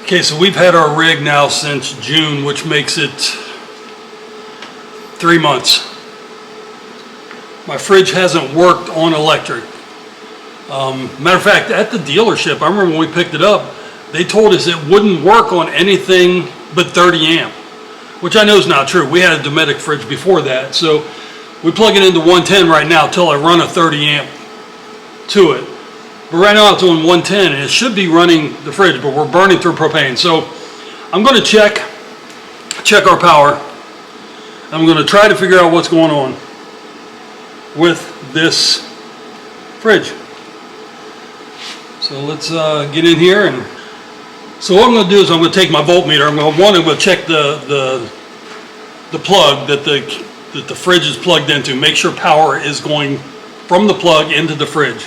Okay, so we've had our rig now since June, which makes it 3 months. My fridge hasn't worked on electric. Matter of fact, at the dealership, I remember when we picked it up, they told us it wouldn't work on anything but 30 amp, which I know is not true. We had a Dometic fridge before that, so we plug it into 110 right now till I run a 30 amp to it. But right now it's on 110 and it should be running the fridge, but we're burning through propane. So I'm going to check our power. I'm going to try to figure out what's going on with this fridge. So let's get in here. And so what I'm going to do is I'm going to take my voltmeter. I'm going to check the plug that the fridge is plugged into. Make sure power is going from the plug into the fridge.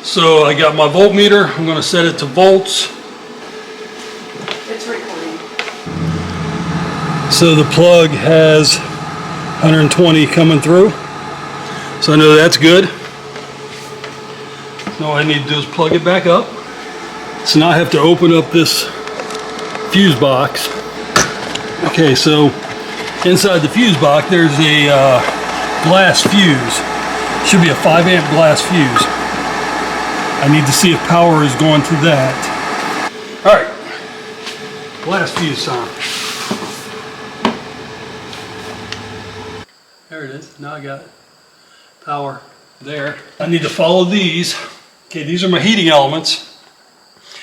So I got my voltmeter. I'm going to set it to volts. It's recording. So the plug has 120 coming through. So I know that's good. So all I need to do is plug it back up. So now I have to open up this fuse box. Okay, so inside the fuse box there's a glass fuse. Should be a 5 amp glass fuse. I need to see if power is going to that. All right, glass fuse time. There it is. Now I got power there. I need to follow these. Okay, these are my heating elements,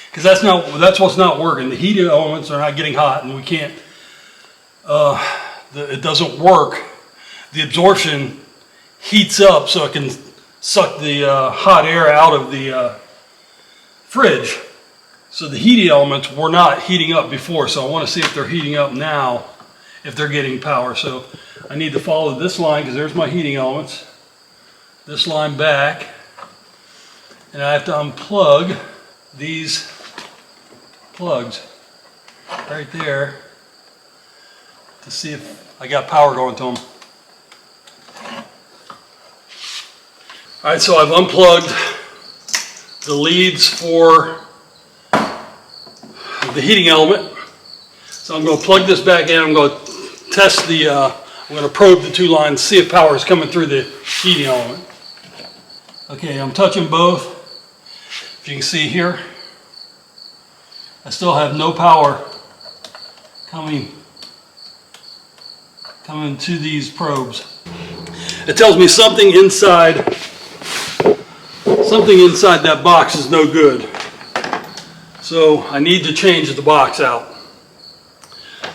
because that's what's not working. The heating elements are not getting hot, and we can't. It doesn't work. The absorption heats up so it can suck the hot air out of the fridge. So the heating elements were not heating up before, so I want to see if they're heating up now, if they're getting power. So I need to follow this line, because there's my heating elements. This line back, and I have to unplug these plugs right there to see if I got power going to them. All right, so I've unplugged the leads for the heating element. So I'm going to plug this back in. I'm going to test I'm going to probe the 2 lines, see if power is coming through the heating element. Okay, I'm touching both. If you can see here, I still have no power coming to these probes. It tells me something inside that box is no good. So I need to change the box out.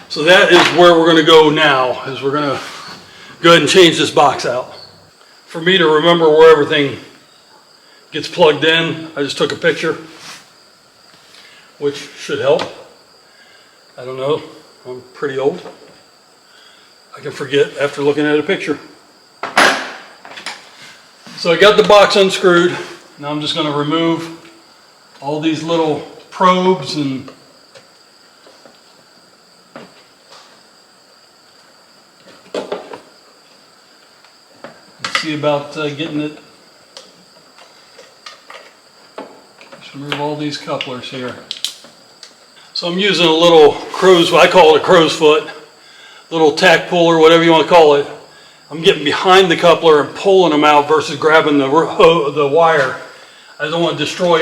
So that is where we're going to go now, is we're going to go ahead and change this box out. For me to remember where everything gets plugged in, I just took a picture, which should help. I don't know, I'm pretty old. I can forget after looking at a picture. So I got the box unscrewed. Now I'm just going to remove all these little probes and see about getting it. Just remove all these couplers here. So I'm using a little I call it a crow's foot, little tack puller, whatever you want to call it. I'm getting behind the coupler and pulling them out versus grabbing the wire. I don't want to destroy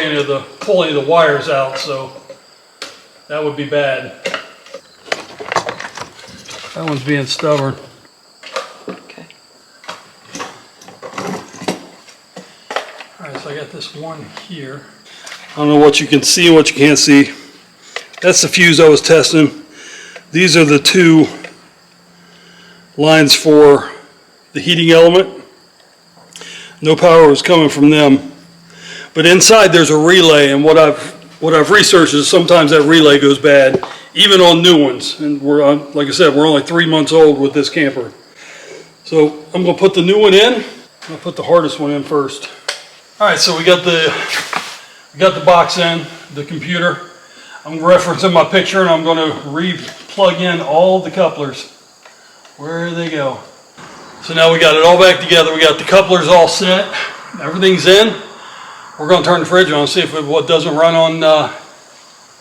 pull any of the wires out, so that would be bad. That one's being stubborn. Okay. All right, so I got this one here. I don't know what you can see and what you can't see. That's the fuse I was testing. These are the 2 lines for the heating element. No power was coming from them. But inside there's a relay, and what I've researched is sometimes that relay goes bad, even on new ones. And like I said, we're only 3 months old with this camper. So I'm going to put the new one in. I'll put the hardest one in first. All right, so we got the box in, the computer. I'm referencing my picture, and I'm going to plug in all the couplers. Where they go. So now we got it all back together. We got the couplers all set. Everything's in. We're going to turn the fridge on and see if what doesn't run on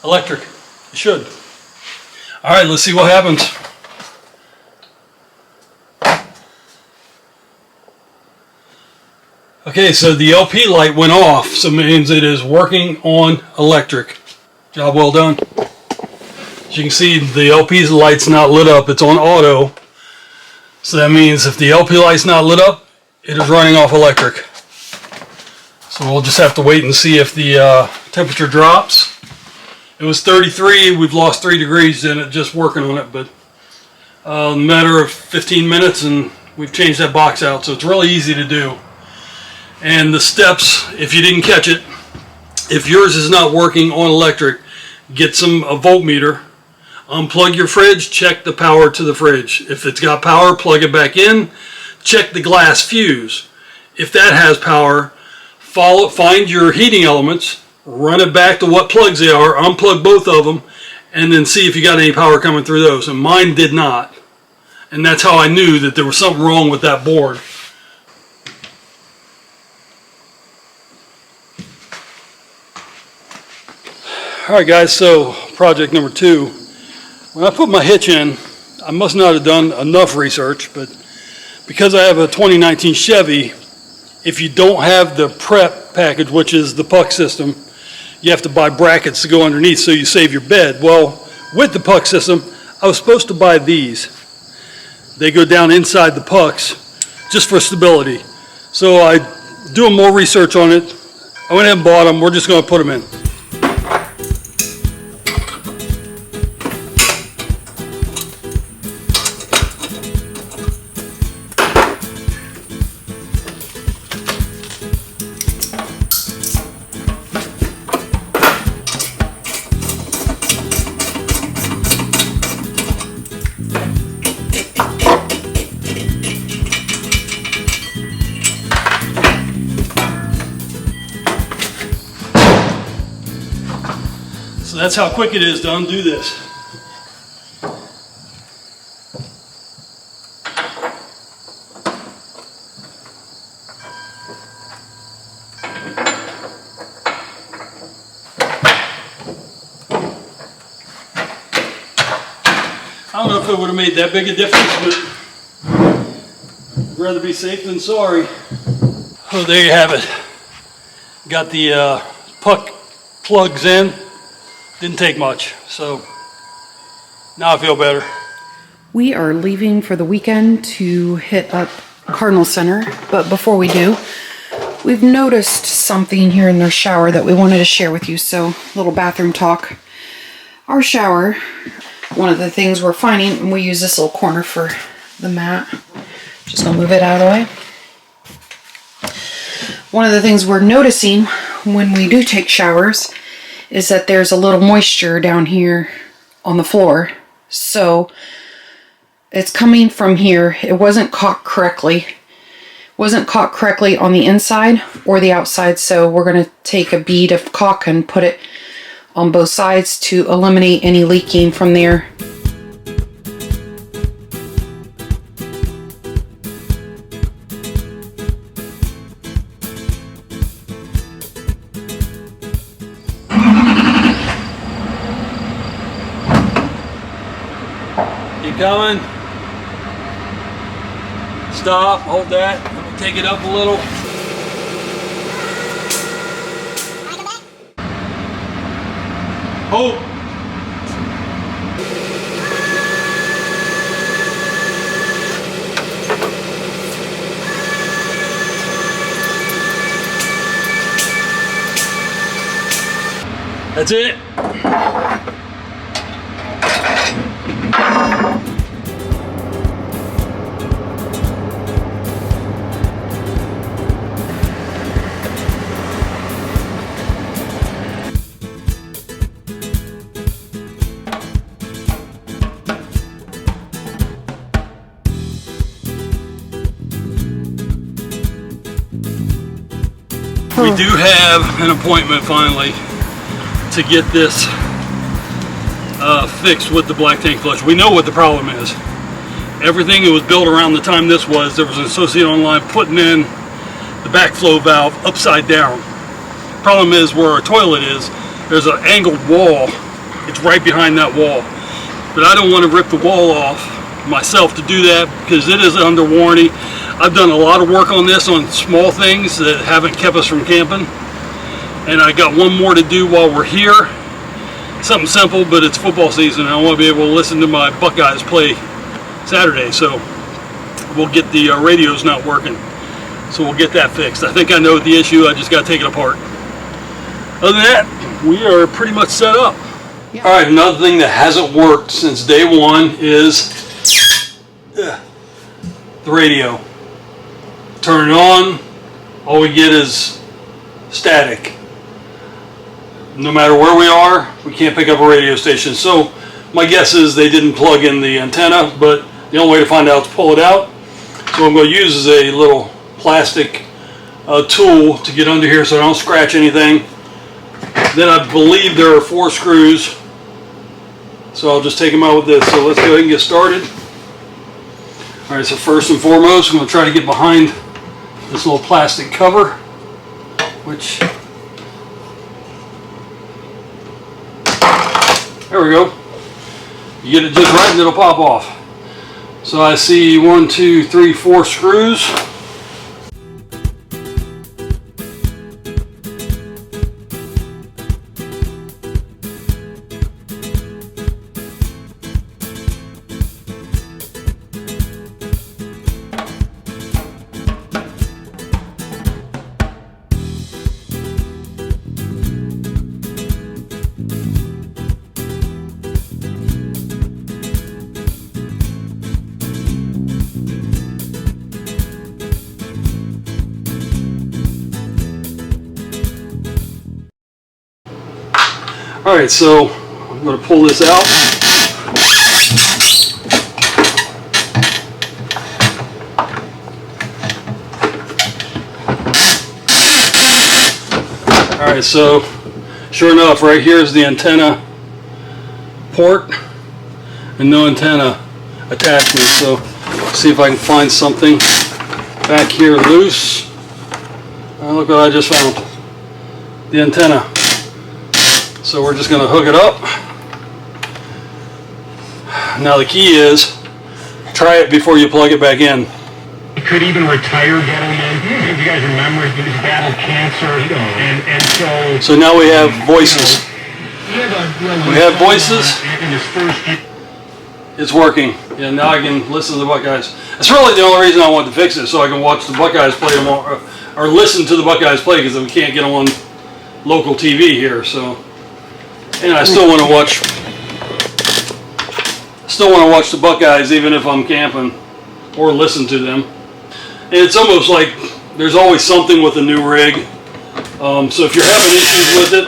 Electric. It should. All right, let's see what happens. Okay, so the LP light went off, so it means it is working on electric. Job well done. As you can see, the LP's light's not lit up, it's on auto. So that means if the LP light's not lit up, it is running off electric. So we'll just have to wait and see if the temperature drops. It was 33, we've lost 3 degrees in it just working on it, but a matter of 15 minutes and we've changed that box out, so it's really easy to do. And the steps, if you didn't catch it, if yours is not working on electric, get a voltmeter, unplug your fridge, check the power to the fridge. If it's got power, plug it back in, check the glass fuse. If that has power, find your heating elements, run it back to what plugs they are, unplug both of them, and then see if you got any power coming through those. And mine did not. And that's how I knew that there was something wrong with that board. Alright guys, so project number 2. When I put my hitch in, I must not have done enough research, but because I have a 2019 Chevy, if you don't have the prep package, which is the puck system, you have to buy brackets to go underneath so you save your bed. Well, with the puck system, I was supposed to buy these. They go down inside the pucks just for stability. So I doing more research on it. I went ahead and bought them. We're just going to put them in. So that's how quick it is to undo this. I don't know if it would have made that big a difference, but I'd rather be safe than sorry. Oh, there you have it. Got the puck plugs in. Didn't take much, so now I feel better. We are leaving for the weekend to hit up Cardinal Center, but before we do, we've noticed something here in their shower that we wanted to share with you, so a little bathroom talk. Our shower, one of the things we're finding, and we use this little corner for the mat. Just gonna move it out of the way. One of the things we're noticing when we do take showers is that there's a little moisture down here on the floor. So it's coming from here. It wasn't caught correctly. Wasn't caught correctly on the inside or the outside. So we're going to take a bead of caulk and put it on both sides to eliminate any leaking from there. Keep coming. Stop, hold that. Take it up a little. Hold. That's it. We do have an appointment finally to get this fixed with the black tank flush. We know what the problem is. Everything that was built around the time this was, there was an associate online putting in the backflow valve upside down. Problem is, where our toilet is, there's an angled wall It's right behind that wall. But I don't want to rip the wall off myself to do that because it is under warranty. I've done a lot of work on this on small things that haven't kept us from camping. And I got one more to do while we're here. Something simple, but it's football season and I want to be able to listen to my Buckeyes play Saturday. So we'll get the radios not working. So we'll get that fixed. I think I know the issue. I just got to take it apart. Other than that, we are pretty much set up. Yeah. All right, another thing that hasn't worked since day one is the radio. Turn it on, all we get is static. No matter where we are, we can't pick up a radio station. So my guess is they didn't plug in the antenna, but the only way to find out is to pull it out. So what I'm going to use is a little plastic tool to get under here so I don't scratch anything. Then I believe there are 4 screws, so I'll just take them out with this. So let's go ahead and get started. Alright, so first and foremost, I'm going to try to get behind this little plastic cover, which, there we go. You get it just right and it'll pop off. So I see 1, 2, 3, 4 screws. Alright, so I'm going to pull this out. Alright, so sure enough, right here is the antenna port and no antenna attachment. So see if I can find something back here loose. Look what I just found. The antenna. So we're just going to hook it up. Now the key is, try it before you plug it back in. You could even retire gentlemen. If you guys remember, he was battled cancer, and so now we have voices. We have voices. It's working. Yeah, now I can listen to the Buckeyes. That's really the only reason I wanted to fix it, so I can watch the Buckeyes play them or listen to the Buckeyes play, because we can't get them on local TV here. So. And I still want to watch the Buckeyes even if I'm camping, or listen to them. And it's almost like there's always something with a new rig. So if you're having issues with it,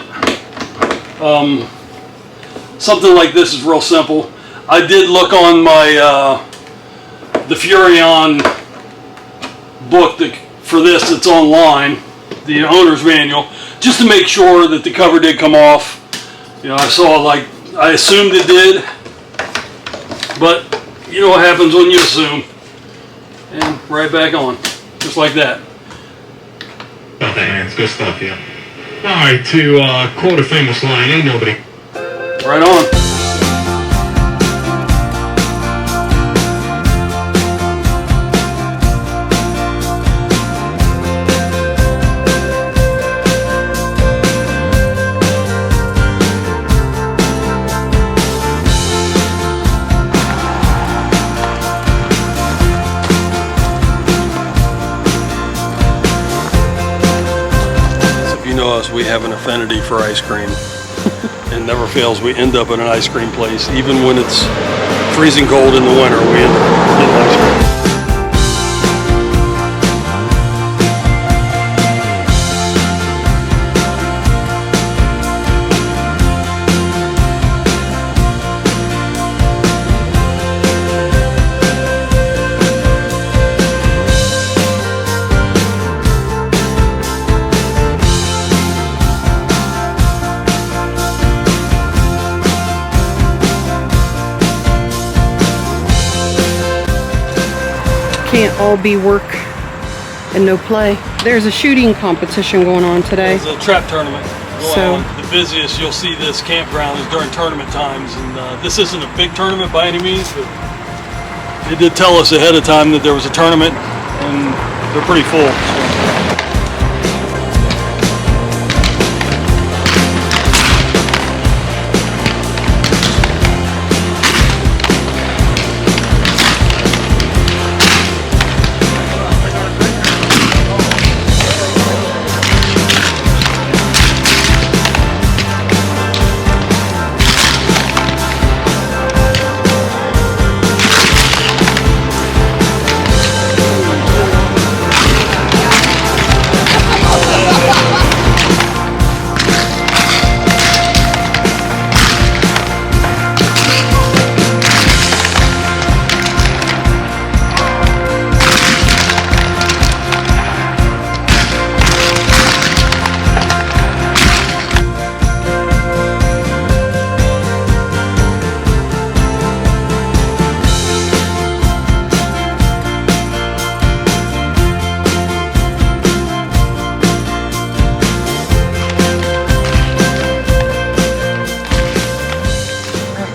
something like this is real simple. I did look on my the Furrion book for this that's online, the owner's manual, just to make sure that the cover did come off. You know, I assumed it did, but you know what happens when you assume. And right back on, just like that. Oh, man, it's good stuff, yeah. Alright, to quote a famous line, ain't nobody. Right on. We have an affinity for ice cream. It never fails. We end up in an ice cream place. Even when it's freezing cold in the winter, we end up getting ice cream. Can't all be work and no play. There's a shooting competition going on today. It's a trap tournament. go So- out, the busiest you'll see this campground is during tournament times, and this isn't a big tournament by any means, but they did tell us ahead of time that there was a tournament, and they're pretty full. So.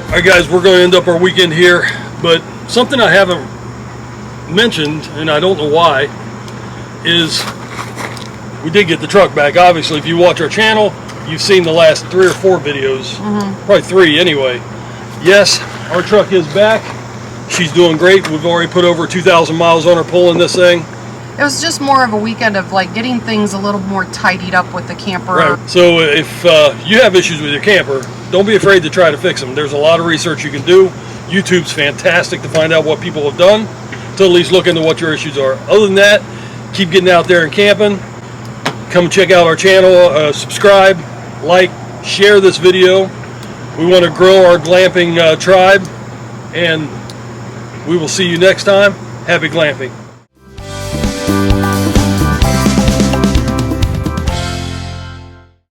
All right, guys, we're going to end up our weekend here, but something I haven't mentioned, and I don't know why, is we did get the truck back. Obviously, if you watch our channel, you've seen the last 3 or 4 videos, probably 3 anyway. Yes, our truck is back. She's doing great. We've already put over 2,000 miles on her pulling this thing. It was just more of a weekend of like getting things a little more tidied up with the camper. Right. So if you have issues with your camper, don't be afraid to try to fix them. There's a lot of research you can do. YouTube's fantastic to find out what people have done, to at least look into what your issues are. Other than that, keep getting out there and camping. Come check out our channel, subscribe, like, share this video. We want to grow our glamping tribe, and we will see you next time. Happy glamping.